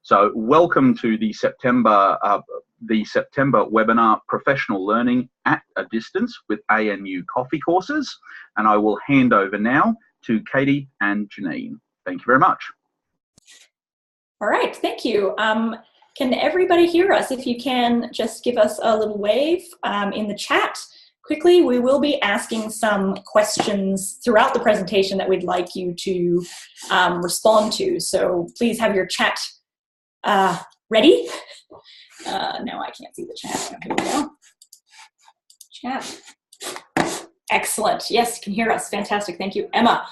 So welcome to the September webinar, Professional Learning at a Distance with ANU Coffee Courses. And I will hand over now to Katie and Janene. Thank you very much. All right, thank you. Can everybody hear us? If you can, just give us a little wave in the chat. Quickly, we will be asking some questions throughout the presentation that we'd like you to respond to. So please have your chat ready. No, I can't see the chat. Here we go. Chat. Excellent. Yes, you can hear us. Fantastic. Thank you, Emma.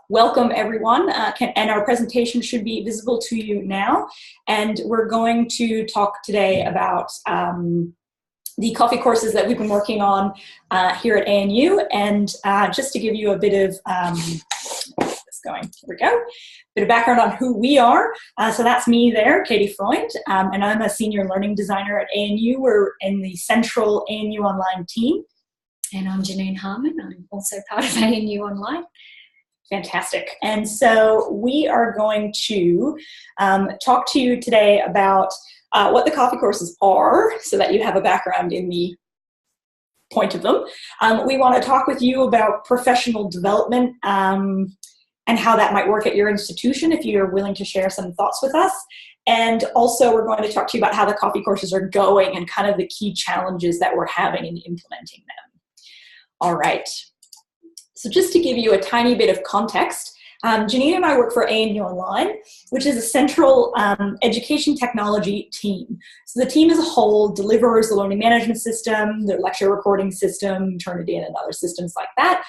Welcome, everyone. And our presentation should be visible to you now. And we're going to talk today about the coffee courses that we've been working on here at ANU. And just to give you a bit of, here we go. Bit of background on who we are. So that's me there, Katie Freund, and I'm a senior learning designer at ANU. We're in the central ANU Online team. And I'm Janene Harman. I'm also part of ANU Online. Fantastic. And so we are going to talk to you today about what the coffee courses are so that you have a background in the point of them. We want to talk with you about professional development and how that might work at your institution if you're willing to share some thoughts with us. And also we're going to talk to you about how the coffee courses are going and kind of the key challenges that we're having in implementing them. All right. So just to give you a tiny bit of context, Janene and I work for ANU Online, which is a central education technology team. So the team as a whole delivers the learning management system, the lecture recording system, Turnitin, and other systems like that.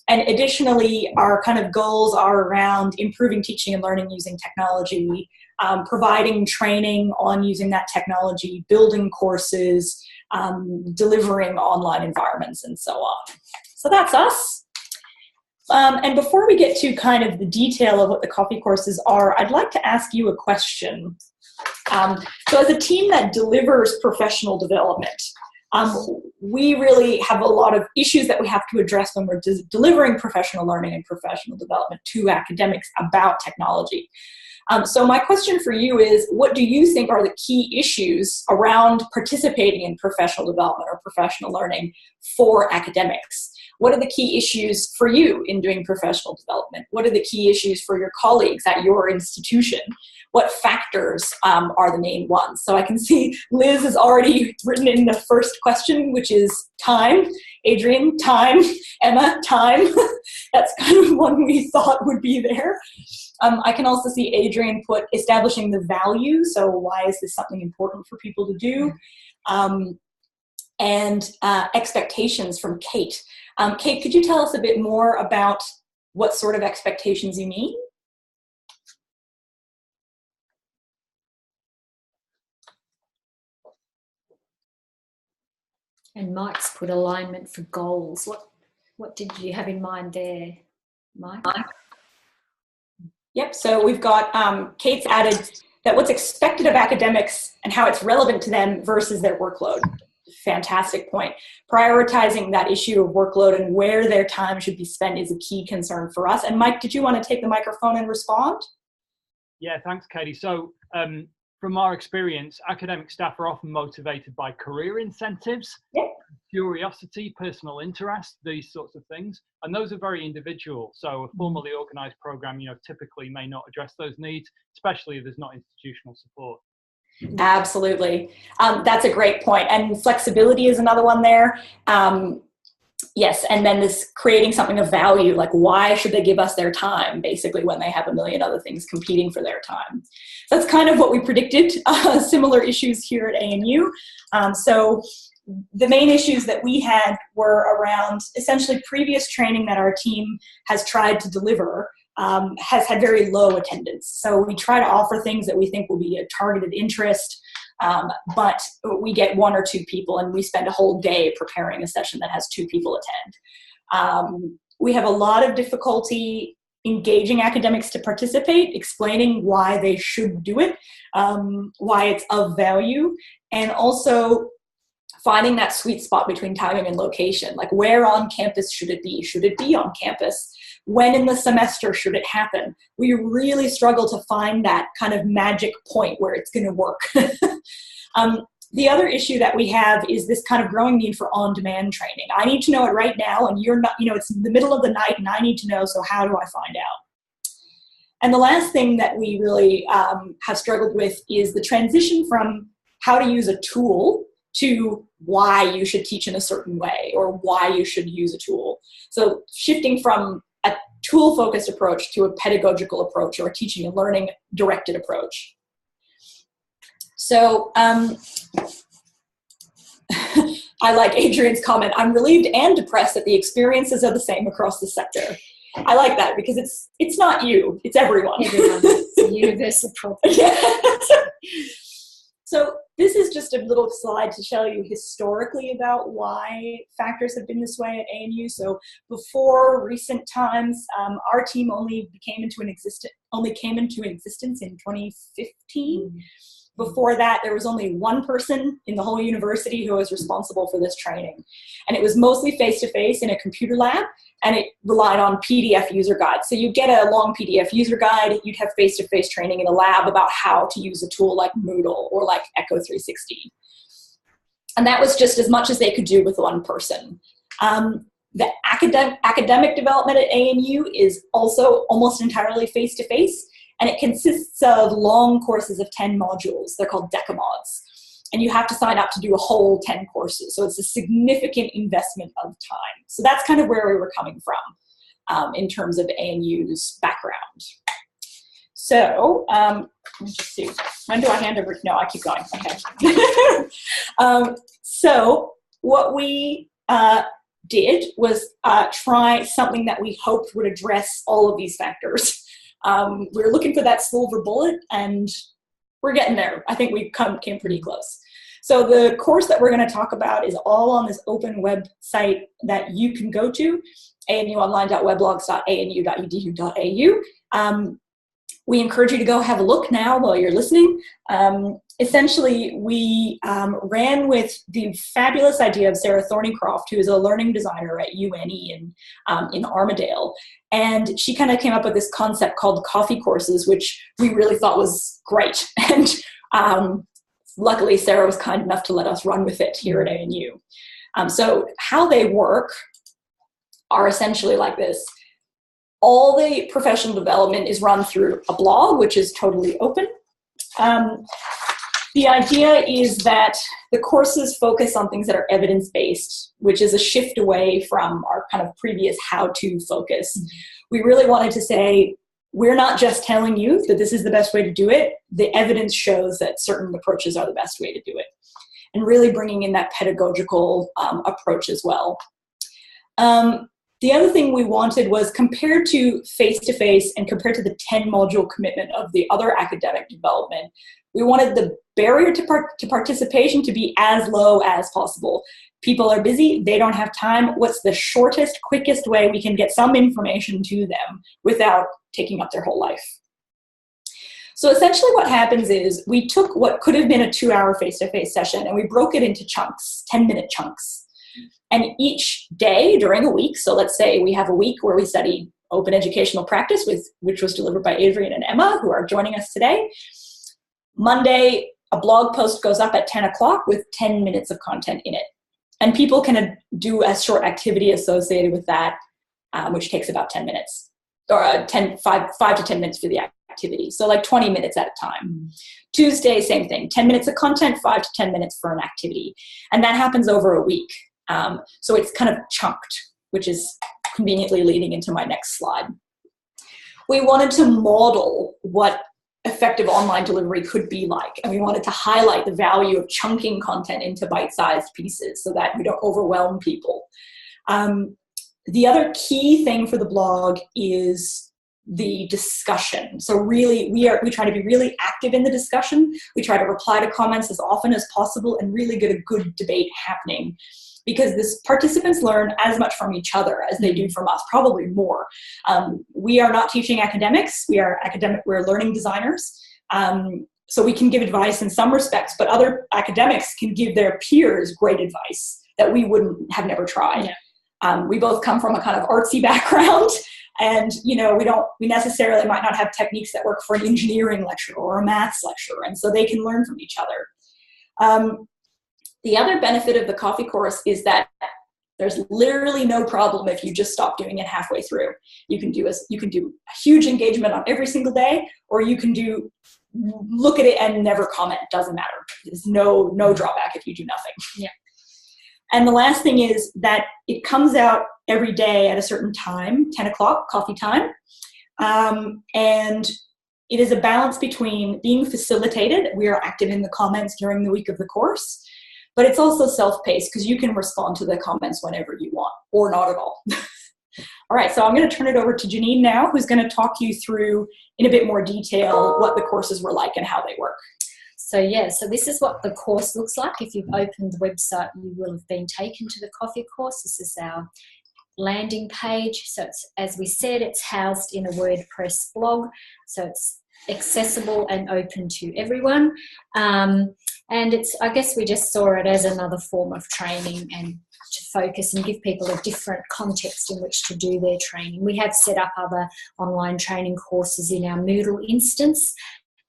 And additionally, our kind of goals are around improving teaching and learning using technology, providing training on using that technology, building courses, delivering online environments, and so on. So that's us. And before we get to kind of the detail of what the coffee courses are, I'd like to ask you a question. So as a team that delivers professional development, we really have a lot of issues that we have to address when we're delivering professional learning and professional development to academics about technology. So my question for you is, what do you think are the key issues around participating in professional development or professional learning for academics? What are the key issues for you in doing professional development? What are the key issues for your colleagues at your institution? What factors are the main ones? So I can see Liz has already written in the first question, which is time. Adrian, time. Emma, time. That's kind of one we thought would be there. I can also see Adrian put establishing the value. So why is this something important for people to do? And expectations from Kate. Kate, could you tell us a bit more about what sort of expectations you mean? And Mike's put alignment for goals. What did you have in mind there, Mike? Yep, so we've got, Kate's added that what's expected of academics and how it's relevant to them versus their workload. Fantastic point. Prioritizing that issue of workload and where their time should be spent is a key concern for us. And Mike, did you want to take the microphone and respond? Yeah, thanks, Katie. So from our experience, academic staff are often motivated by career incentives, curiosity, personal interest, these sorts of things. And those are very individual. So a formally organized program, typically may not address those needs, especially if there's not institutional support. Absolutely. That's a great point. And flexibility is another one there. Yes, and then this creating something of value, like why should they give us their time, basically, when they have a million other things competing for their time. So that's kind of what we predicted, similar issues here at ANU. So the main issues that we had were around essentially previous training that our team has tried to deliver has had very low attendance. So we try to offer things that we think will be a targeted interest, but we get 1 or 2 people and we spend a whole day preparing a session that has 2 people attend. We have a lot of difficulty engaging academics to participate, explaining why they should do it, why it's of value, and also finding that sweet spot between timing and location. Like, where on campus should it be? Should it be on campus when in the semester should it happen? We really struggle to find that kind of magic point where it's going to work. The other issue that we have is this kind of growing need for on-demand training. I need to know it right now, and you're not, it's the middle of the night and I need to know, so how do I find out? And the last thing that we really have struggled with is the transition from how to use a tool to why you should teach in a certain way or why you should use a tool. So shifting from a tool-focused approach to a pedagogical approach or a teaching and learning directed approach. So I like Adrian's comment, I'm relieved and depressed that the experiences are the same across the sector. I like that because it's not you, it's everyone. Everyone. It's a universal problem. Yeah. So this is just a little slide to tell you historically about why factors have been this way at ANU. So before recent times, our team only came into existence in 2015. Before that, there was only one person in the whole university who was responsible for this training. And it was mostly face-to-face in a computer lab, and it relied on PDF user guides. So you'd get a long PDF user guide, you'd have face-to-face training in a lab about how to use a tool like Moodle or like Echo 360. And that was just as much as they could do with one person. The academic development at ANU is also almost entirely face-to-face. And it consists of long courses of 10 modules. They're called decamods. And you have to sign up to do a whole 10 courses. So it's a significant investment of time. So that's kind of where we were coming from in terms of ANU's background. So let me just see. When do I hand over? No, I keep going. Okay. So what we did was try something that we hoped would address all of these factors. We're looking for that silver bullet, and we're getting there. I think we came pretty close. So the course that we're going to talk about is all on this open website that you can go to, anuonline.weblogs.anu.edu.au. We encourage you to go have a look now while you're listening. Essentially, we ran with the fabulous idea of Sarah Thornycroft, who is a learning designer at UNE in Armidale. And she kind of came up with this concept called coffee courses, which we really thought was great. And luckily, Sarah was kind enough to let us run with it here at ANU. So how they work are essentially like this. All the professional development is run through a blog, which is totally open. The idea is that the courses focus on things that are evidence-based, which is a shift away from our kind of previous how-to focus. We really wanted to say, we're not just telling you that this is the best way to do it. The evidence shows that certain approaches are the best way to do it. And really bringing in that pedagogical approach as well. The other thing we wanted was, compared to face-to-face and compared to the 10-module commitment of the other academic development, we wanted the barrier to participation to be as low as possible. People are busy, they don't have time. What's the shortest, quickest way we can get some information to them without taking up their whole life? So essentially what happens is we took what could have been a 2-hour face-to-face session and we broke it into chunks, 10-minute chunks. And each day during a week, so let's say we have a week where we study open educational practice, which was delivered by Adrian and Emma, who are joining us today. Monday, a blog post goes up at 10 o'clock with 10 minutes of content in it. And people can do a short activity associated with that, which takes about 10 minutes, or 5 to 10 minutes for the activity. So like 20 minutes at a time. Tuesday, same thing, 10 minutes of content, 5 to 10 minutes for an activity. And that happens over a week. So it's kind of chunked, which is conveniently leading into my next slide. We wanted to model what effective online delivery could be like, and we wanted to highlight the value of chunking content into bite-sized pieces so that we don't overwhelm people. The other key thing for the blog is the discussion. So really, we try to be really active in the discussion. We try to reply to comments as often as possible and really get a good debate happening, because this participants learn as much from each other as they do from us, probably more. We are not teaching academics. We're learning designers. So we can give advice in some respects, but other academics can give their peers great advice that we wouldn't have never tried. Yeah. We both come from a kind of artsy background. And, you know, we necessarily might not have techniques that work for an engineering lecturer or a maths lecturer, and so they can learn from each other. The other benefit of the coffee course is that there's literally no problem if you just stop doing it halfway through. You can do a huge engagement on every single day, or you can look at it and never comment. Doesn't matter. There's no drawback if you do nothing. Yeah. And the last thing is that it comes out every day at a certain time, 10 o'clock, coffee time. And it is a balance between being facilitated. We are active in the comments during the week of the course, but it's also self-paced because you can respond to the comments whenever you want, or not at all. All right, so I'm going to turn it over to Janene now, who's going to talk you through in a bit more detail what the courses were like and how they work. So yeah, so this is what the course looks like. If you've opened the website, you will have been taken to the coffee course. This is our landing page. So it's, as we said, it's housed in a WordPress blog. So it's accessible and open to everyone. And it's, I guess we just saw it as another form of training and to focus and give people a different context in which to do their training. We have set up other online training courses in our Moodle instance.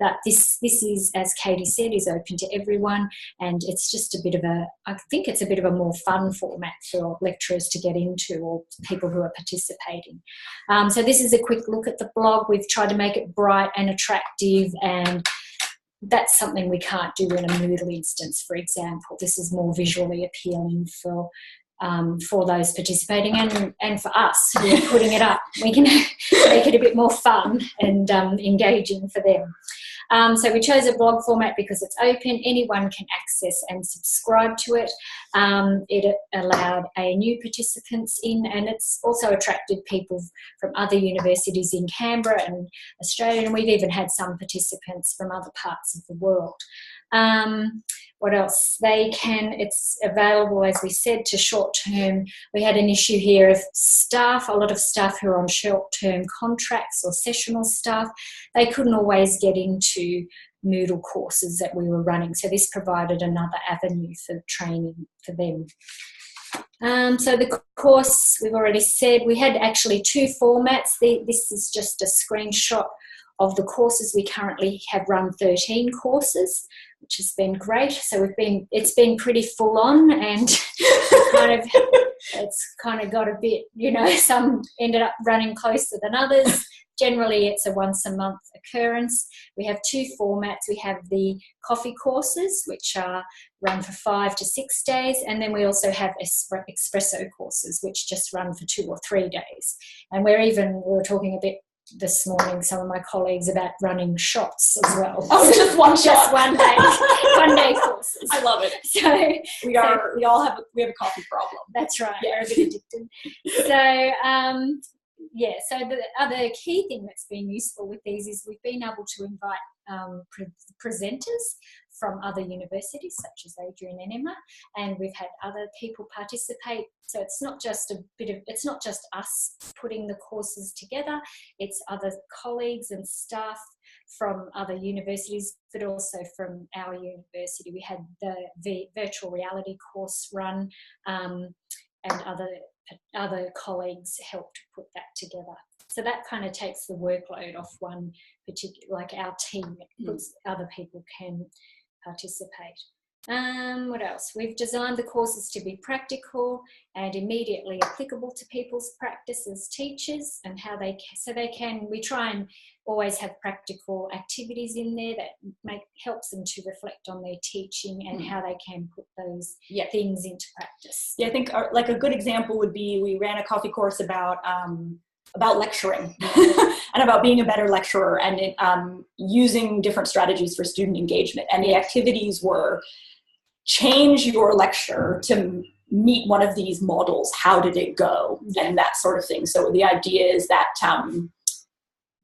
But this is, as Katie said, is open to everyone, and it's just a bit of a, I think it's a bit of a more fun format for lecturers to get into, or people who are participating. So this is a quick look at the blog. We've tried to make it bright and attractive, and that's something we can't do in a Moodle instance, for example. This is more visually appealing for those participating and for us who are putting it up. We can make it a bit more fun and engaging for them. So we chose a blog format because it's open. Anyone can access and subscribe to it. It allowed new participants in, and it's also attracted people from other universities in Canberra and Australia, and we've even had some participants from other parts of the world. What else? It's available, as we said, to short-term. We had an issue here of staff, a lot of staff who are on short-term contracts or sessional staff. They couldn't always get into Moodle courses that we were running. So this provided another avenue for training for them. So the course, we've already said, we had actually two formats. This is just a screenshot of the courses. We currently have run 13 courses, which has been great. So it's been pretty full on, and it's kind of got a bit, you know, some ended up running closer than others. Generally, it's a once a month occurrence. We have two formats. We have the coffee courses, which are run for 5 to 6 days, and then we also have espresso courses, which just run for 2 or 3 days. And we were talking a bit this morning, some of my colleagues, about running shots as well. Oh, just one shot. Just 1 day, 1 day courses. I love it. So we have a coffee problem. That's right. Yeah. We're a bit addicted. So so the other key thing that's been useful with these is we've been able to invite presenters from other universities, such as Adrian and Emma, and we've had other people participate. So it's not just us putting the courses together, it's other colleagues and staff from other universities, but also from our university. We had the virtual reality course run, and other colleagues helped put that together. So that kind of takes the workload off one particular, like our team, it puts other people can participate. What else? We've designed the courses to be practical and immediately applicable to people's practice as teachers, and we try and always have practical activities in there that helps them to reflect on their teaching and how they can put those things into practice. Yeah, I think like a good example would be, we ran a coffee course about lecturing and about being a better lecturer, and using different strategies for student engagement. And the activities were: change your lecture to meet one of these models. How did it go? And that sort of thing. So the idea is that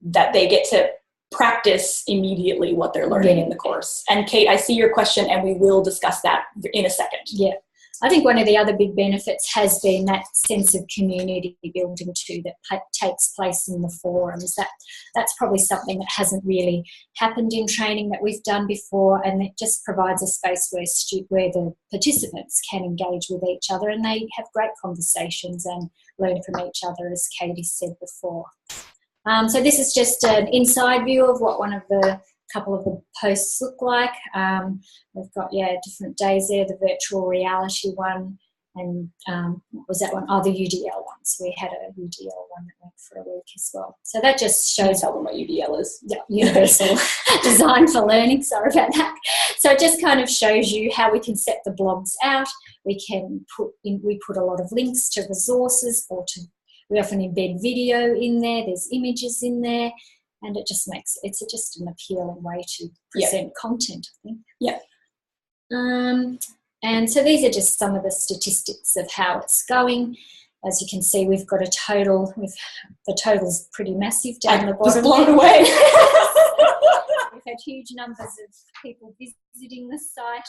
that they get to practice immediately what they're learning in the course. And Kate, I see your question, and we will discuss that in a second. Yeah. I think one of the other big benefits has been that sense of community building too that takes place in the forums. That's probably something that hasn't really happened in training that we've done before, and it just provides a space where the participants can engage with each other and they have great conversations and learn from each other, as Katie said before. So this is just an inside view of what couple of the posts look like. We've got, different days there, the virtual reality one, and what was that one? Oh, the UDL one. So we had a UDL one that went for a week as well. So that just shows tell them what UDL is. Yeah, Universal Design for Learning, sorry about that. So it just kind of shows you how we can set the blogs out. We put a lot of links to resources, we often embed video in there, there's images in there, and it just makes it's just an appealing way to present content, I think. Yeah. And so these are just some of the statistics of how it's going. As you can see, we've got a total. The total's pretty massive down the bottom. Just blown away. We've had huge numbers of people visiting the site.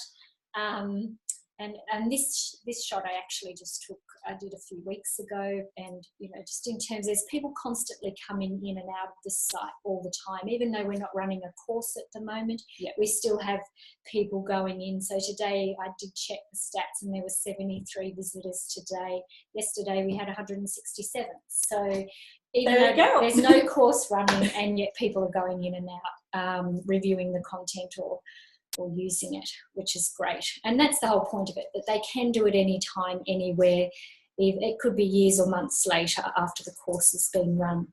And this shot I actually just I did a few weeks ago, and just in terms, there's people constantly coming in and out of the site all the time. Even though we're not running a course at the moment, we still have people going in. So today I did check the stats, and there were 73 visitors today. Yesterday we had 167. So even though there's no course running, and yet people are going in and out, reviewing the content or using it, which is great. And that's the whole point of it, that they can do it anytime, anywhere. It could be years or months later after the course has been run.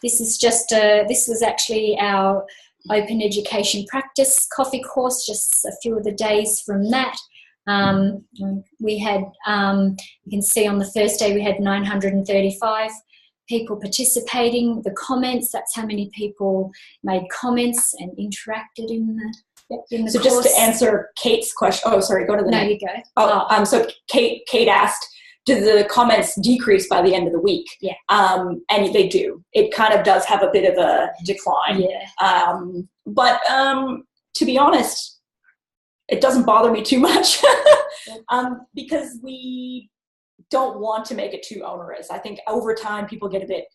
This was actually our Open Education Practice coffee course, just a few of the days from that. We had, you can see on the first day we had 935 people participating. The comments, that's how many people made comments and interacted in the so course. Just to answer Kate's question, oh sorry, go to the No, next. you go. So Kate asked, do the comments decrease by the end of the week? Yeah. And they do. It kind of does have a bit of a decline. Yeah. But to be honest, it doesn't bother me too much because we don't want to make it too onerous. I think over time people get a bit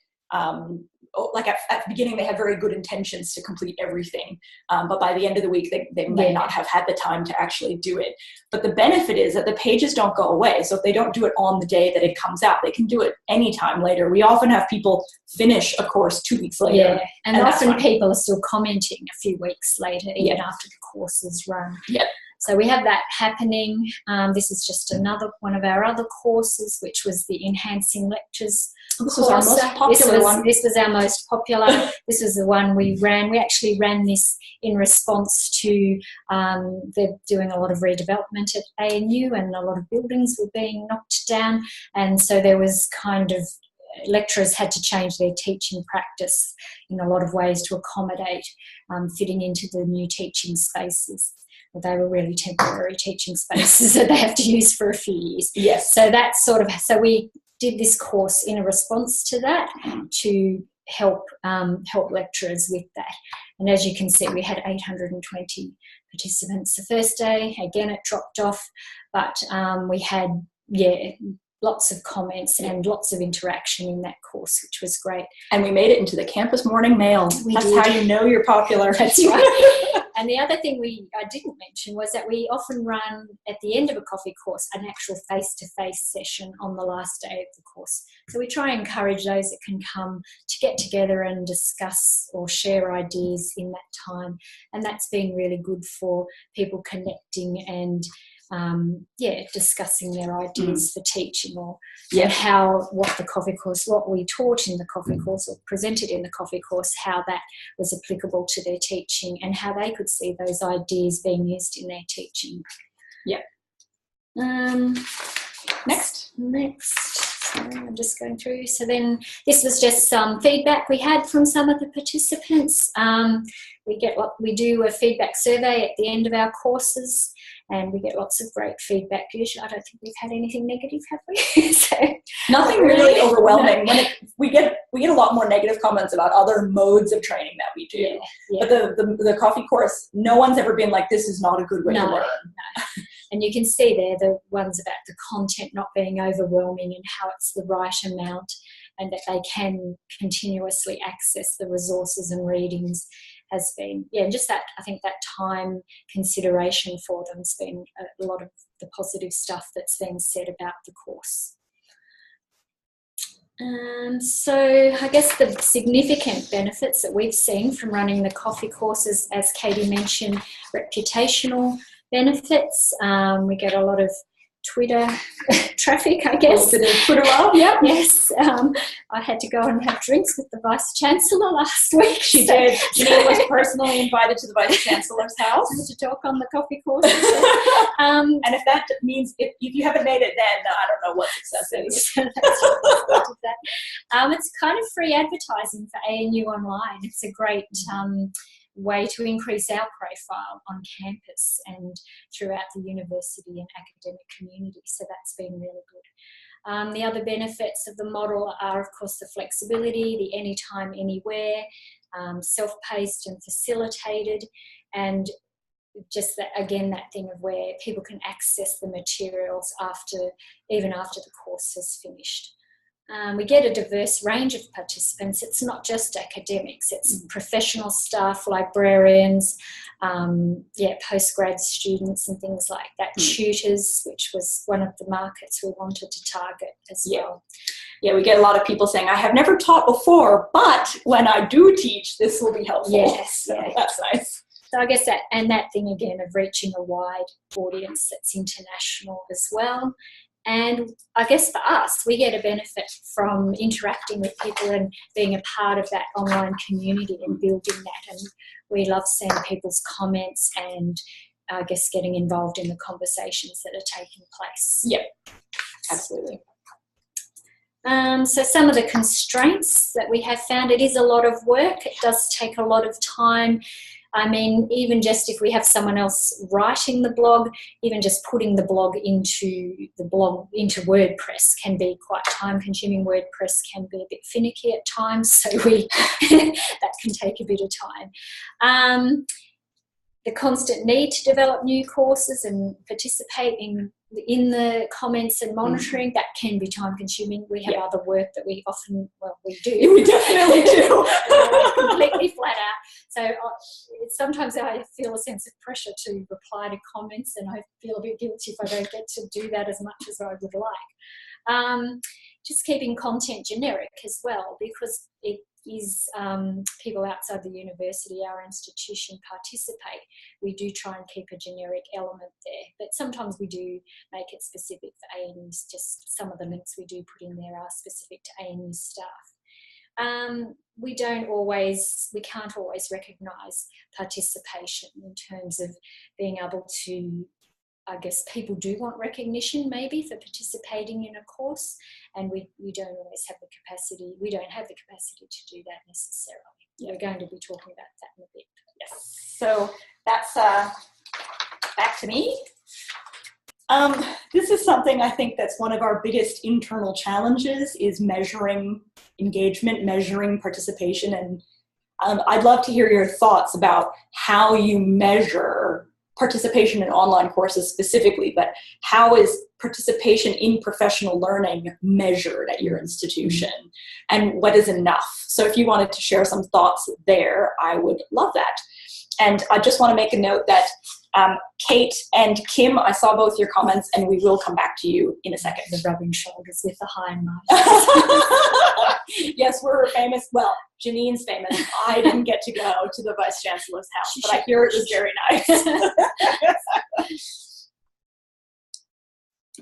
like at the beginning they have very good intentions to complete everything, but by the end of the week they may not have had the time to actually do it. But the benefit is that the pages don't go away. So if they don't do it on the day that it comes out, they can do it anytime later. We often have people finish a course 2 weeks later. Yeah, and often people are still commenting a few weeks later, even after the course is run. Yep. So we have that happening. This is just another one of our other courses, which was the Enhancing Lectures This course. was our most popular one. This was our most popular. This was the one we ran. We actually ran this in response to they're doing a lot of redevelopment at ANU, and a lot of buildings were being knocked down. And so there was lecturers had to change their teaching practice in a lot of ways to accommodate fitting into the new teaching spaces. They were really temporary teaching spaces that they have to use for a few years. Yes. So that's so we did this course in a response to that to help lecturers with that. And as you can see, we had 820 participants the first day. Again, it dropped off, but we had, lots of comments and lots of interaction in that course, which was great. And we made it into the campus morning mail. That's how you know you're popular. That's right. And the other thing I didn't mention was that we often run, at the end of a coffee course, an actual face-to-face session on the last day of the course. So we try and encourage those that can come to get together and discuss or share ideas in that time. And that's been really good for people connecting and discussing their ideas for teaching, or what we taught in the coffee course or presented in the coffee course, how that was applicable to their teaching and how they could see those ideas being used in their teaching. Yeah. Next. Sorry, I'm just going through. So then this was just some feedback we had from some of the participants. We do a feedback survey at the end of our courses, and we get lots of great feedback. Usually, I don't think we've had anything negative, have we? So, nothing really overwhelming. No. We get a lot more negative comments about other modes of training that we do. Yeah. But the coffee course, no one's ever been like, this is not a good way to learn. No. And you can see there the ones about the content not being overwhelming and how it's the right amount, and that they can continuously access the resources and readings has been, just that, I think that time consideration for them has been a lot of the positive stuff that's been said about the course. So I guess the significant benefits that we've seen from running the coffee courses, as Katie mentioned, reputational benefits. We get a lot of Twitter traffic, I guess. A bit of Twitter love, yep. Yes. I had to go and have drinks with the Vice-Chancellor last week. She did. Janene was personally invited to the Vice-Chancellor's house. To talk on the coffee course. And if that means, if you haven't made it then, I don't know what success is. It's kind of free advertising for ANU Online. It's a great way to increase our profile on campus and throughout the university and academic community. So that's been really good. The other benefits of the model are, of course, the flexibility, the anytime, anywhere, self-paced and facilitated, and just that, again, that thing of where people can access the materials even after the course is finished. We get a diverse range of participants. It's not just academics, it's professional staff, librarians, postgrad students and things like that, tutors, which was one of the markets we wanted to target as well. Yeah, we get a lot of people saying, I have never taught before, but when I do teach, this will be helpful. Yes, so that's nice. So I guess that thing again of reaching a wide audience that's international as well. And I guess for us, we get a benefit from interacting with people and being a part of that online community and building that. And we love seeing people's comments and I guess getting involved in the conversations that are taking place. Yeah, absolutely. So some of the constraints that we have found, it is a lot of work. It does take a lot of time. I mean, even just if we have someone else writing the blog, even just putting the blog into WordPress can be quite time consuming. WordPress can be a bit finicky at times, so that can take a bit of time. The constant need to develop new courses and participate in the comments and monitoring, that can be time consuming. We have other work that we often, we do. We definitely do. Completely flat out. So sometimes I feel a sense of pressure to reply to comments, and I feel a bit guilty if I don't get to do that as much as I would like. Just keeping content generic as well, because it is people outside the university, our institution, participate. We do try and keep a generic element there, but sometimes we do make it specific for ANUs. Just some of the links we do put in there are specific to ANU staff. We can't always recognise participation in terms of being able to, I guess people do want recognition maybe for participating in a course, and we don't always have the capacity. We don't have the capacity to do that necessarily. We're going to be talking about that in a bit. Yes. So that's back to me. This is something I think that's one of our biggest internal challenges, is measuring engagement, measuring participation, and I'd love to hear your thoughts about how you measure participation in online courses specifically, but how is participation in professional learning measured at your institution, and what is enough? So if you wanted to share some thoughts there, I would love that. And I just want to make a note that Kate and Kim, I saw both your comments, and we will come back to you in a second. The rubbing shoulders with the high and mighty. Yes, we're famous. Well, Janene's famous. I didn't get to go to the Vice-Chancellor's house, but I hear it was very nice.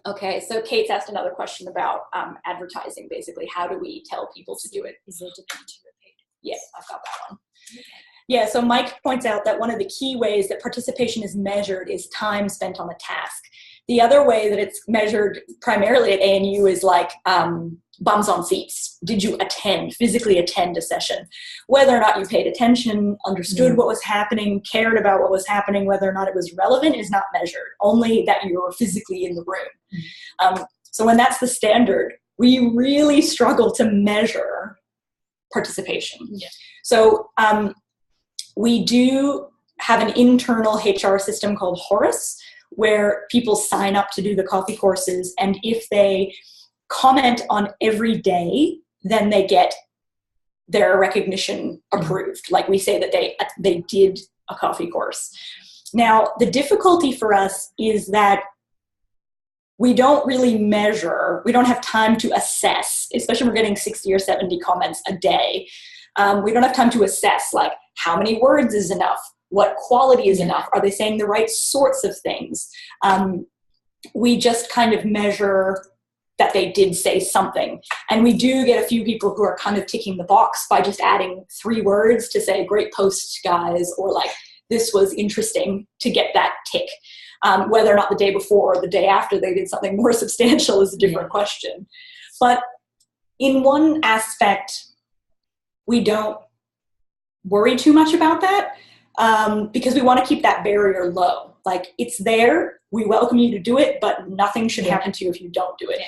Okay, so Kate's asked another question about advertising, basically. How do we tell people to do it? Is there demand to repeat? Yes, I've got that one. Okay. Yeah, so Mike points out that one of the key ways that participation is measured is time spent on the task. The other way that it's measured primarily at ANU is like bums on seats. Did you physically attend a session? Whether or not you paid attention, understood what was happening, cared about what was happening, whether or not it was relevant is not measured, only that you were physically in the room. So when that's the standard, we really struggle to measure participation. Yeah. So we do have an internal HR system called Horus, where people sign up to do the coffee courses, and if they comment on every day, then they get their recognition approved. Like we say that they did a coffee course. Now, the difficulty for us is that we don't really measure, we don't have time to assess, especially when we're getting 60 or 70 comments a day. We don't have time to assess, like, how many words is enough? What quality is enough? Are they saying the right sorts of things? We just kind of measure that they did say something. And we do get a few people who are kind of ticking the box by just adding 3 words to say, great post, guys, or like, this was interesting, to get that tick. Whether or not the day before or the day after they did something more substantial is a different question. But in one aspect, we don't worry too much about that because we want to keep that barrier low. Like, it's there, we welcome you to do it, but nothing should happen to you if you don't do it.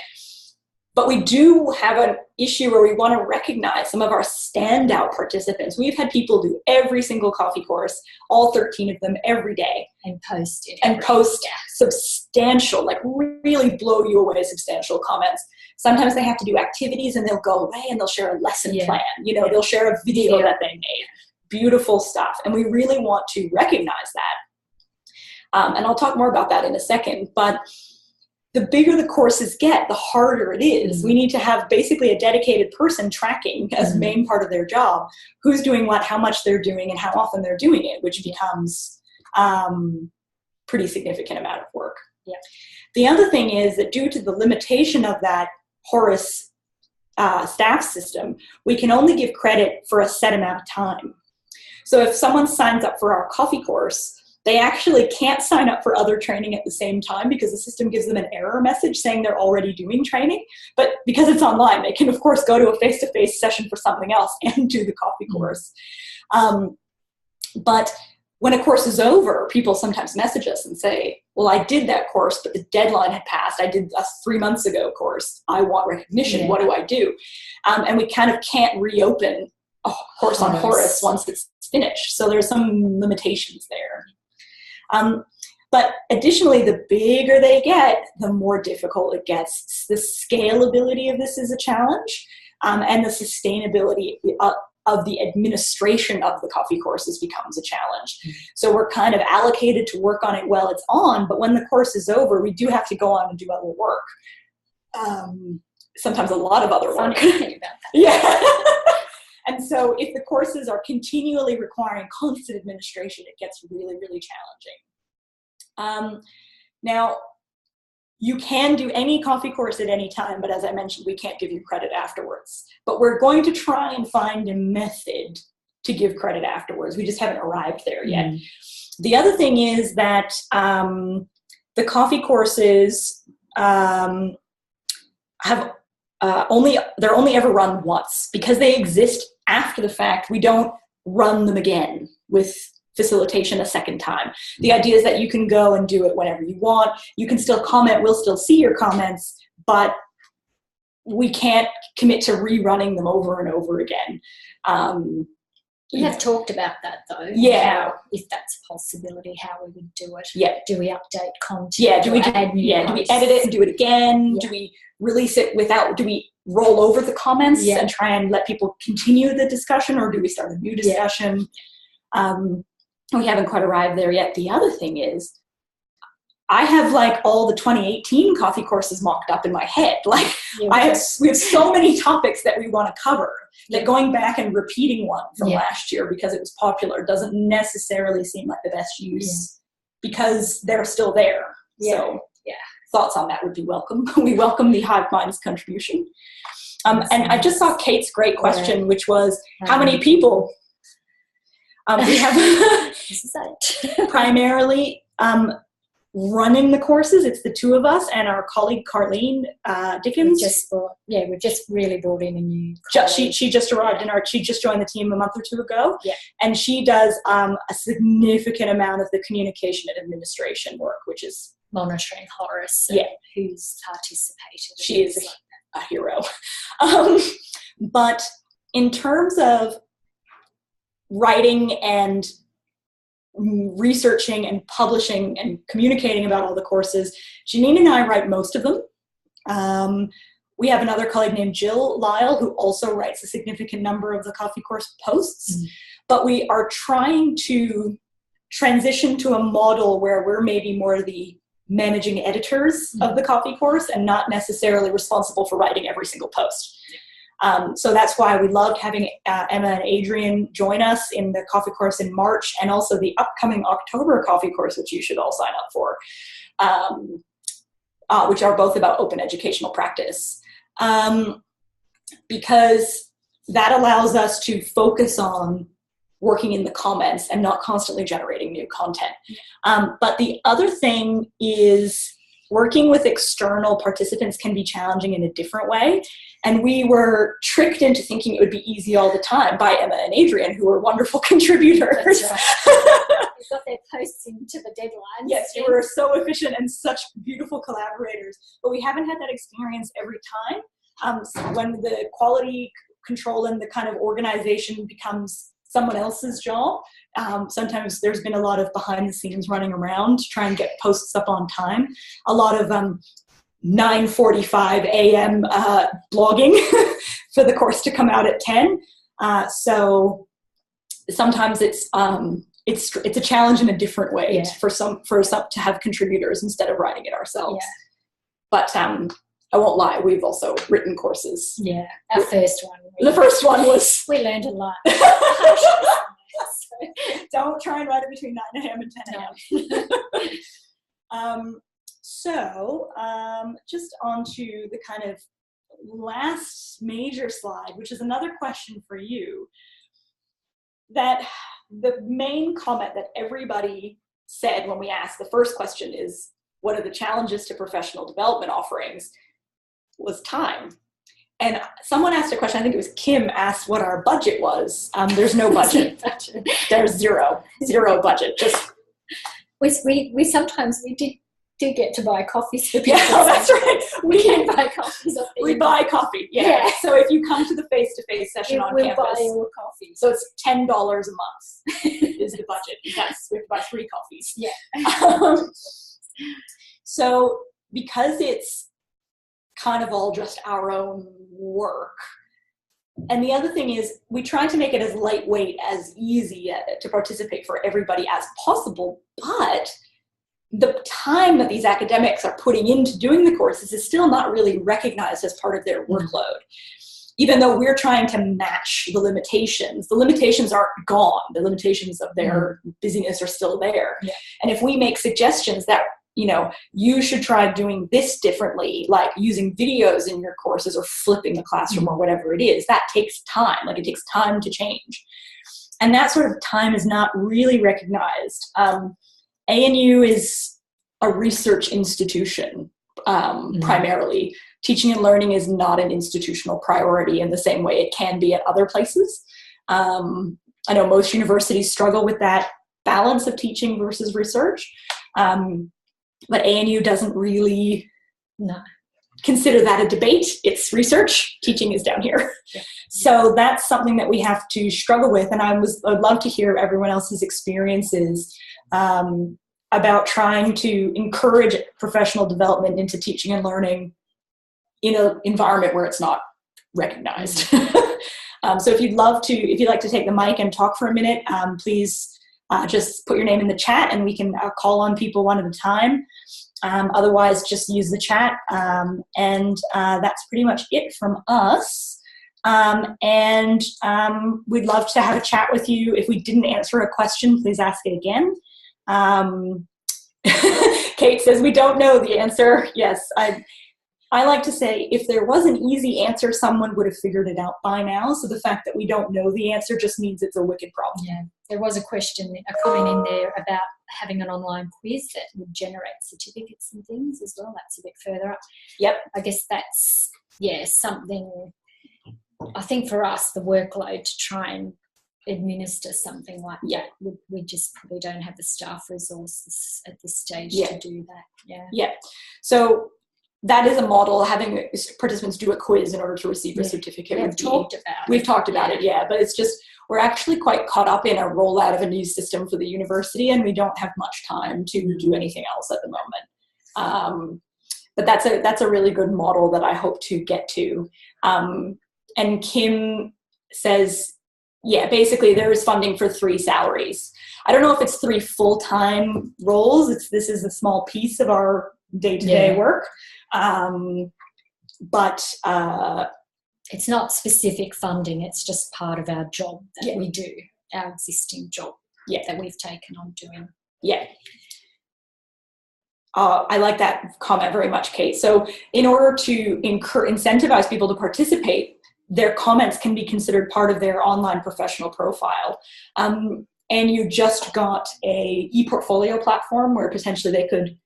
But we do have an issue where we want to recognize some of our standout participants. We've had people do every single coffee course, all 13 of them, every day. And post it. And post substantial, like really blow you away substantial comments. Sometimes they have to do activities and they'll go away and they'll share a lesson plan. You know, they'll share a video that they made. Beautiful stuff. And we really want to recognize that. And I'll talk more about that in a second. But the bigger the courses get, the harder it is. We need to have basically a dedicated person tracking as main part of their job, who's doing what, how much they're doing, and how often they're doing it, which becomes pretty significant amount of work. The other thing is that due to the limitation of that Horace staff system, we can only give credit for a set amount of time. So if someone signs up for our coffee course, they actually can't sign up for other training at the same time because the system gives them an error message saying they're already doing training. But because it's online, they can, of course, go to a face-to-face session for something else and do the coffee course. But when a course is over, people sometimes message us and say, well, I did that course, but the deadline had passed. I did a 3 months ago course. I want recognition. What do I do? And we kind of can't reopen a course on Horace once it's finished. So there's some limitations there. But additionally, the bigger they get, the more difficult it gets. The scalability of this is a challenge, and the sustainability of the administration of the coffee courses becomes a challenge. So we're kind of allocated to work on it while it's on, but when the course is over, we do have to go on and do other work. Sometimes a lot of other work. Funny about that. And so if the courses are continually requiring constant administration, it gets really, really challenging. Now, you can do any coffee course at any time, but as I mentioned, we can't give you credit afterwards. But we're going to try and find a method to give credit afterwards. We just haven't arrived there yet. The other thing is that the coffee courses they're only ever run once because they exist after the fact. We don't run them again with facilitation a second time. The idea is that you can go and do it whenever you want. You can still comment. We'll still see your comments, but we can't commit to rerunning them over and over again. We have talked about that though. If that's a possibility, how we would do it. Do we update content? Do we edit it and do it again? Do we release it without, do we roll over the comments and try and let people continue the discussion, or do we start a new discussion? We haven't quite arrived there yet. The other thing is, I have like all the 2018 coffee courses mocked up in my head. Like we have so many topics that we want to cover that going back and repeating one from last year because it was popular doesn't necessarily seem like the best use because they're still there. So thoughts on that would be welcome. We welcome the Hive Mind's contribution. And I just saw Kate's great question, which was, how many people? We have primarily running the courses. It's the 2 of us and our colleague Carlene Dickens. We've just really brought in a new she just arrived she just joined the team a month or 2 ago. And she does a significant amount of the communication and administration work, which is monitoring Horace. Who's participated. She is a hero. But in terms of writing and researching and publishing and communicating about all the courses. Janene and I write most of them. We have another colleague named Jill Lyle who also writes a significant number of the coffee course posts, but we are trying to transition to a model where we're maybe more the managing editors of the coffee course and not necessarily responsible for writing every single post. So that's why we loved having Emma and Adrian join us in the coffee course in March, and also the upcoming October coffee course, which you should all sign up for, which are both about open educational practice. Because that allows us to focus on working in the comments and not constantly generating new content. But the other thing is working with external participants can be challenging in a different way. And we were tricked into thinking it would be easy all the time by Emma and Adrian, who were wonderful contributors. That's right. They got their posts into the deadlines. Yes, they were so efficient and such beautiful collaborators. But we haven't had that experience every time. So when the quality control and the kind of organization becomes someone else's job, sometimes there's been a lot of behind the scenes running around to try and get posts up on time. A lot of 9:45 a.m. blogging for the course to come out at 10. So sometimes it's a challenge in a different way for some to have contributors instead of writing it ourselves. Yeah. But I won't lie, we've also written courses. Yeah, our first one. The first one was... We learned a lot. Don't try and write it between 9 a.m. and 10 a.m. So just on to the kind of last major slide, which is another question for you. That the main comment that everybody said when we asked the first question is, what are the challenges to professional development offerings, was time. And someone asked a question, I think it was Kim asked what our budget was. There's no budget. There's zero budget. Just we sometimes do get to buy coffees for people. Yeah, that's right. We can buy coffees. We buy coffee. Yeah. So if you come to the face-to-face session on campus, buy your coffee. So it's $10 a month is the budget. Yes, we have to buy 3 coffees. Yeah. So because it's kind of all just our own work. And the other thing is we try to make it as lightweight, as easy to participate for everybody as possible, but the time that these academics are putting into doing the courses is still not really recognized as part of their workload. Even though we're trying to match the limitations aren't gone. The limitations of their busyness are still there. Yeah. And if we make suggestions that, you should try doing this differently, like using videos in your courses or flipping the classroom or whatever it is, that takes time. Like, it takes time to change. And that sort of time is not really recognized. ANU is a research institution, primarily. Teaching and learning is not an institutional priority in the same way it can be at other places. I know most universities struggle with that balance of teaching versus research. But ANU doesn't really consider that a debate. It's research. Teaching is down here. Yeah. So that's something that we have to struggle with. And I'd love to hear everyone else's experiences about trying to encourage professional development into teaching and learning in an environment where it's not recognized. So if you'd like to take the mic and talk for a minute, please just put your name in the chat and we can call on people one at a time. Otherwise, just use the chat. And that's pretty much it from us. And we'd love to have a chat with you. If we didn't answer a question, please ask it again. Kate says, we don't know the answer. Yes, I like to say if there was an easy answer, someone would have figured it out by now. So the fact that we don't know the answer just means it's a wicked problem. Yeah, there was a comment in there about having an online quiz that would generate certificates and things as well. That's a bit further up. Yep. I guess that's, something, I think for us, the workload to try and administer something like that, we just probably don't have the staff resources at this stage to do that. Yeah. Yeah. So that is a model, having participants do a quiz in order to receive a certificate. We've talked about it, yeah, but it's just, we're actually quite caught up in a rollout of a new system for the university, and we don't have much time to do anything else at the moment. But that's a really good model that I hope to get to. And Kim says, yeah, basically there is funding for 3 salaries. I don't know if it's 3 full-time roles. This is a small piece of our day-to-day work. But it's not specific funding. It's just part of our job that we do, our existing job that we've taken on doing. Yeah. I like that comment very much, Kate. So in order to incentivize people to participate, their comments can be considered part of their online professional profile. And you just got a e-portfolio platform where potentially they could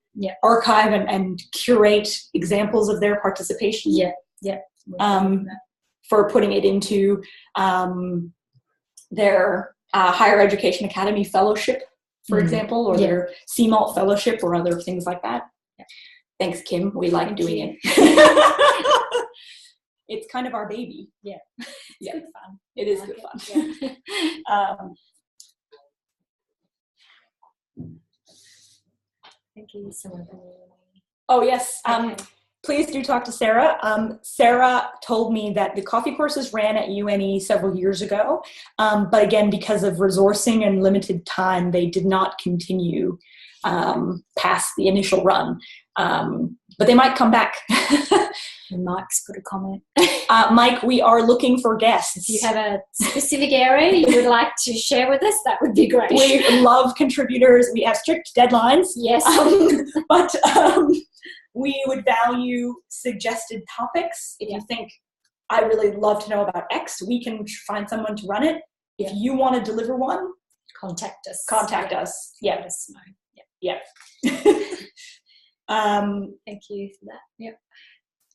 archive and curate examples of their participation. For putting it into their Higher Education Academy Fellowship, for example, or their CMALT Fellowship or other things like that. Thanks, Kim. We like doing it. It's kind of our baby. It's good fun. It is good fun. Thank you so much. Oh, yes. Please do talk to Sarah. Sarah told me that the coffee courses ran at UNE several years ago, but again, because of resourcing and limited time, they did not continue past the initial run. But they might come back. Mike's got a comment. Mike, we are looking for guests. If you have a specific area you would like to share with us, that would be great. We love contributors. We have strict deadlines. Yes. But we would value suggested topics. If you think, I really love to know about X, we can find someone to run it. If you want to deliver one, contact us. Contact us. Let us know. Thank you for that.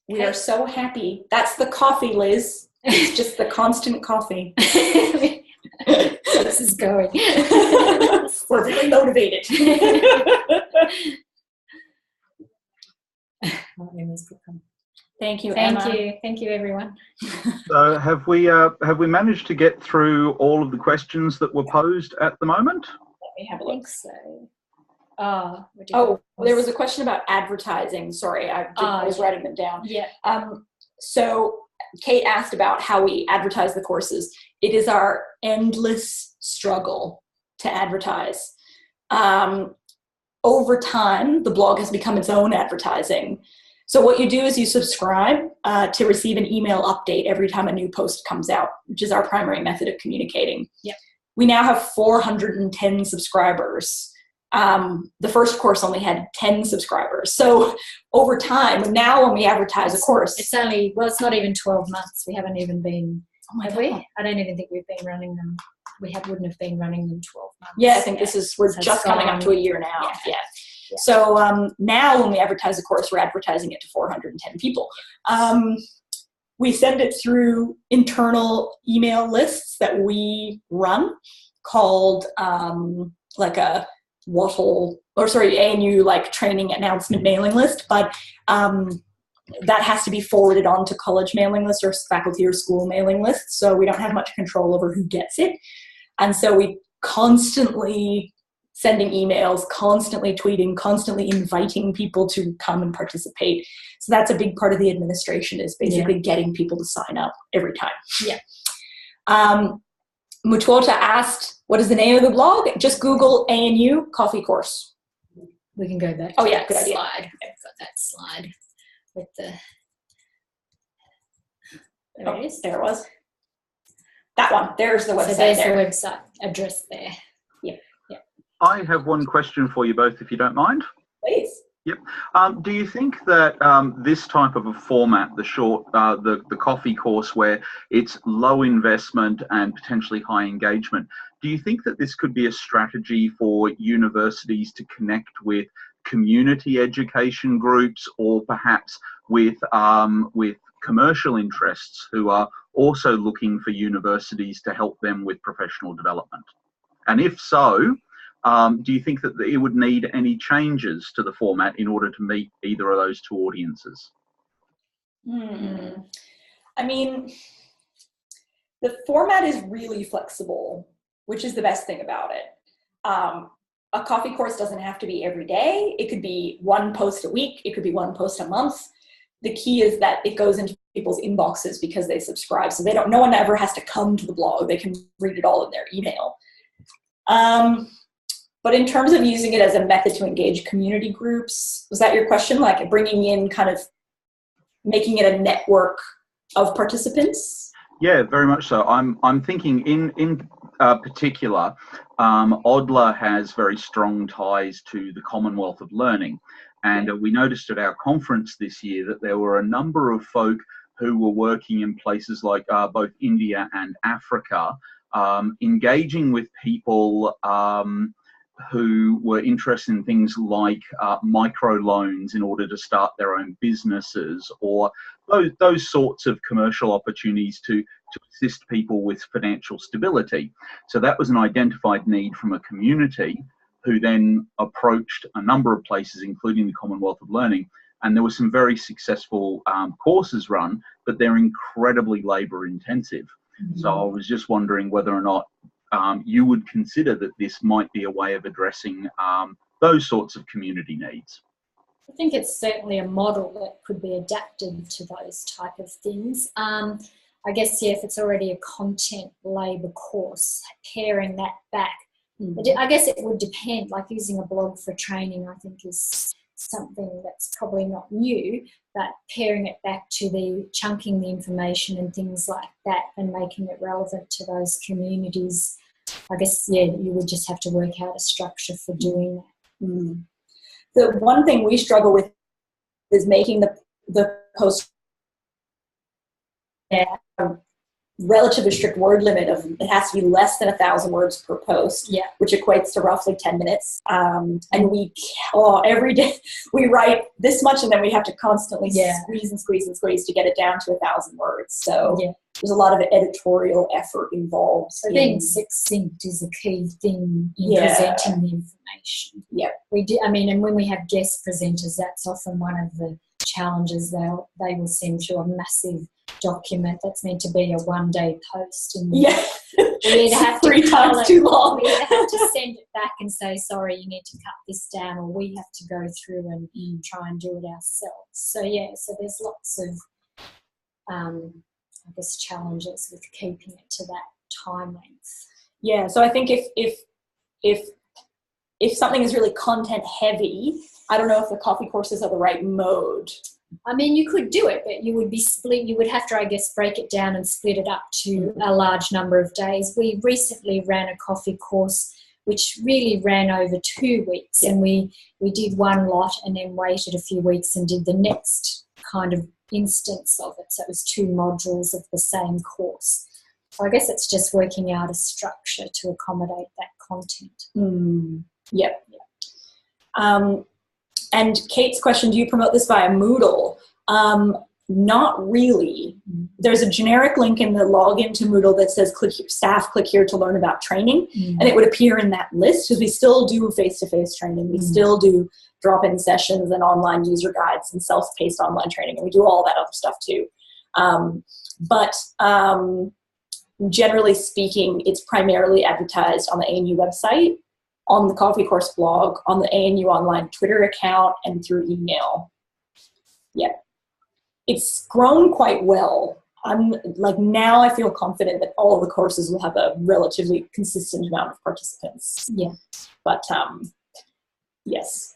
We are so happy. That's the coffee, Liz. It's just the constant coffee. This is going. We're really motivated. Thank you, Emma. Thank you, everyone. So have we managed to get through all of the questions that were posed at the moment? Let me have a look. I think so. There was a question about advertising. Sorry, I was writing them down. So Kate asked about how we advertise the courses. It is our endless struggle to advertise. Over time, the blog has become its own advertising. So what you do is you subscribe to receive an email update every time a new post comes out, which is our primary method of communicating. We now have 410 subscribers. The first course only had 10 subscribers. So over time, now when we advertise a course, it's not even 12 months. We haven't even been, have we? I don't even think we've been running them. Wouldn't have been running them 12 months. Yeah, I think we're just coming up to a year now. So now when we advertise a course, we're advertising it to 410 people. We send it through internal email lists that we run called like a ANU like training announcement mailing list, but that has to be forwarded on to college mailing lists or faculty or school mailing lists, so we don't have much control over who gets it. And so we constantly sending emails, constantly tweeting, constantly inviting people to come and participate. So that's a big part of the administration, is basically getting people to sign up every time. Mutuota asked, what is the name of the blog? Just Google ANU coffee course. We can go back to that good idea. slide. I've got that slide with the... There it is. There it was. That one. There's the website. So there's the website address there. I have one question for you both, if you don't mind. Please. Do you think that this type of a format, the coffee course, where it's low investment and potentially high engagement, do you think that this could be a strategy for universities to connect with community education groups, or perhaps with commercial interests who are also looking for universities to help them with professional development? And if so, do you think that it would need any changes to the format in order to meet either of those two audiences? I mean, the format is really flexible, which is the best thing about it. A coffee course doesn't have to be every day. It could be one post a week. It could be one post a month. The key is that it goes into people's inboxes because they subscribe. So no one ever has to come to the blog. They can read it all in their email. But in terms of using it as a method to engage community groups, was that your question? Like bringing in kind of making it a network of participants? Yeah, very much so. I'm thinking in particular, ODLAA has very strong ties to the Commonwealth of Learning. And we noticed at our conference this year that there were a number of folk who were working in places like both India and Africa, engaging with people who were interested in things like microloans in order to start their own businesses, or those sorts of commercial opportunities to assist people with financial stability. So that was an identified need from a community who then approached a number of places, including the Commonwealth of Learning. And there were some very successful courses run, but they're incredibly labour intensive. So I was just wondering whether or not you would consider that this might be a way of addressing those sorts of community needs. I think it's certainly a model that could be adapted to those type of things. I guess, yeah, if it's already a content labour course, paring that back, I guess it would depend, like using a blog for training, I think is something that's probably not new, but paring it back to the chunking the information and things like that and making it relevant to those communities. I guess, yeah, you would just have to work out a structure for doing that. The one thing we struggle with is making the post relatively strict word limit of it has to be less than 1,000 words per post, which equates to roughly 10 minutes. And every day we write this much, and then we have to constantly squeeze and squeeze and squeeze to get it down to 1,000 words. So there's a lot of editorial effort involved. So being succinct is a key thing in presenting the information. We do. I mean, and when we have guest presenters, that's often one of the challenges. They will send you a massive document that's meant to be a one-day post, and we'd have to 3 times too long. We'd have to send it back and say, sorry, you need to cut this down, or we have to go through and try and do it ourselves. So so there's lots of I guess challenges with keeping it to that time length. So I think if something is really content heavy, I don't know if the coffee courses are the right mode. I mean, you could do it, but you would be split. You would have to, I guess, break it down and split it up to a large number of days. We recently ran a coffee course which really ran over 2 weeks, and we did one lot and then waited a few weeks and did the next kind of instance of it. So it was 2 modules of the same course. So I guess it's just working out a structure to accommodate that content. And Kate's question, do you promote this via Moodle? Not really. There's a generic link in the login to Moodle that says click here to learn about training. And it would appear in that list, because we still do face-to-face training. We still do drop-in sessions and online user guides and self-paced online training. And we do all that other stuff too. But generally speaking, it's primarily advertised on the ANU website, on the Coffee Course blog, on the ANU online Twitter account, and through email. It's grown quite well. Now I feel confident that all of the courses will have a relatively consistent amount of participants. But yes.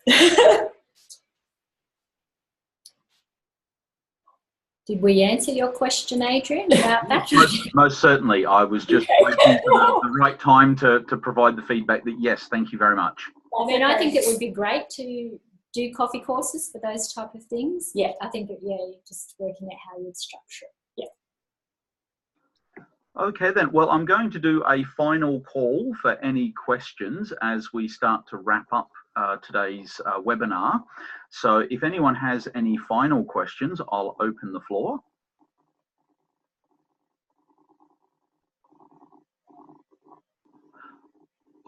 Did we answer your question, Adrian, about that? Most certainly. I was just waiting for the right time to provide the feedback that, yes, thank you very much. I mean, I think it would be great to do coffee courses for those type of things. I think, you're just working out how you'd structure it. Okay then, well, I'm going to do a final call for any questions as we start to wrap up today's webinar. So if anyone has any final questions, I'll open the floor.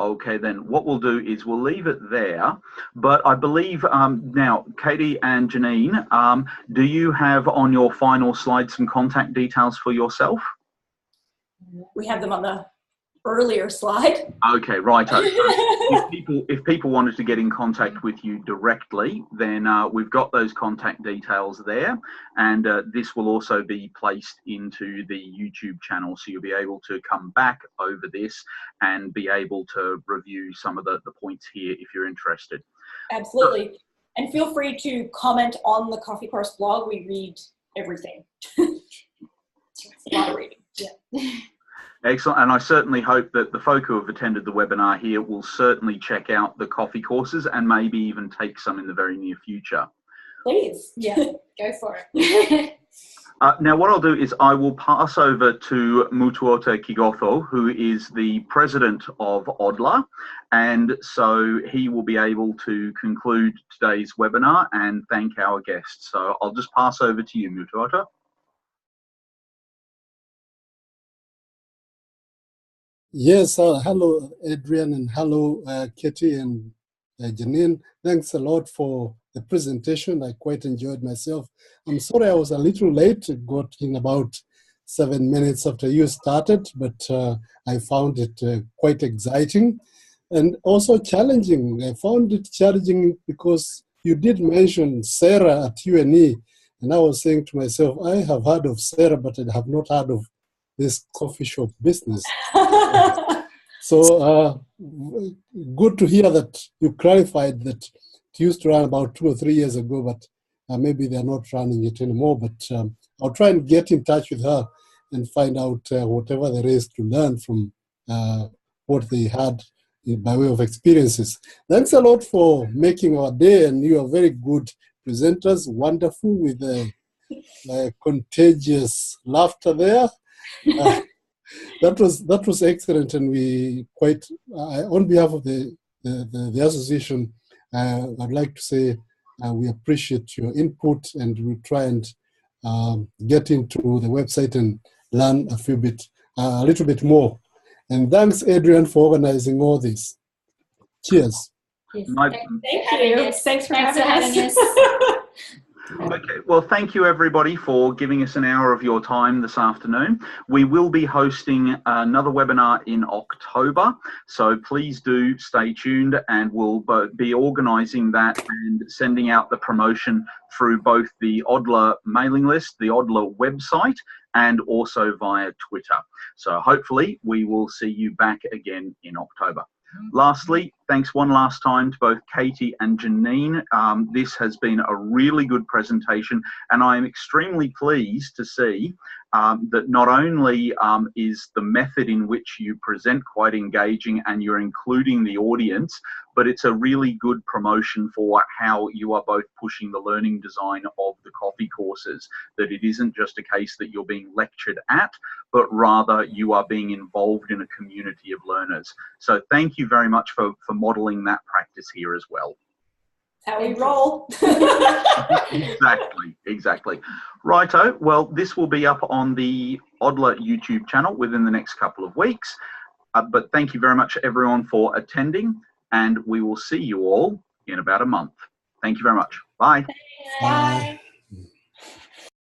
Okay, then what we'll do is we'll leave it there. But I believe now, Katie and Janene, do you have on your final slide some contact details for yourself? We have them on the earlier slide. Okay, right. If people wanted to get in contact with you directly, then we've got those contact details there, and this will also be placed into the YouTube channel, so you'll be able to come back over this and be able to review some of the points here if you're interested. Absolutely. And feel free to comment on the Coffee Course blog. We read everything. It's a lot of reading. Yeah. Excellent, and I certainly hope that the folk who have attended the webinar here will certainly check out the coffee courses and maybe even take some in the very near future. Please. Yeah, go for it. Now what I'll do is I will pass over to Mutuota Kigotho, who is the president of ODLAA, and so he will be able to conclude today's webinar and thank our guests. So I'll just pass over to you, Mutuota. Yes, hello Adrian, and hello Katie and Janene. Thanks a lot for the presentation. I quite enjoyed myself. I'm sorry I was a little late. I got in about 7 minutes after you started, but I found it quite exciting and also challenging. I found it challenging because you did mention Sarah at UNE, and I was saying to myself, I have heard of Sarah, but I have not heard of this coffee shop business. So good to hear that you clarified that it used to run about 2 or 3 years ago, but maybe they're not running it anymore. But I'll try and get in touch with her and find out whatever there is to learn from what they had by way of experiences. Thanks a lot for making our day, and you are very good presenters, wonderful with contagious laughter there. That was excellent, and we quite on behalf of the association, I'd like to say we appreciate your input, and we try and get into the website and learn a little bit more. And thanks, Adrian, for organizing all this. Cheers. Yes. Thank you. Thanks for having us. Okay, well, thank you everybody for giving us an hour of your time this afternoon. We will be hosting another webinar in October, so please do stay tuned, and we'll be organising that and sending out the promotion through both the ODLAA mailing list, the ODLAA website, and also via Twitter. So hopefully we will see you back again in October. Lastly, thanks one last time to both Katie and Janene. This has been a really good presentation, and I am extremely pleased to see that not only is the method in which you present quite engaging and you're including the audience, but it's a really good promotion for how you are both pushing the learning design of the coffee courses, that it isn't just a case that you're being lectured at, but rather you are being involved in a community of learners. So thank you very much for modelling that practice here as well. How we roll. Exactly. Righto, well, this will be up on the ODLAA YouTube channel within the next couple of weeks. But thank you very much everyone for attending, and we will see you all in about a month. Thank you very much. Bye. Bye.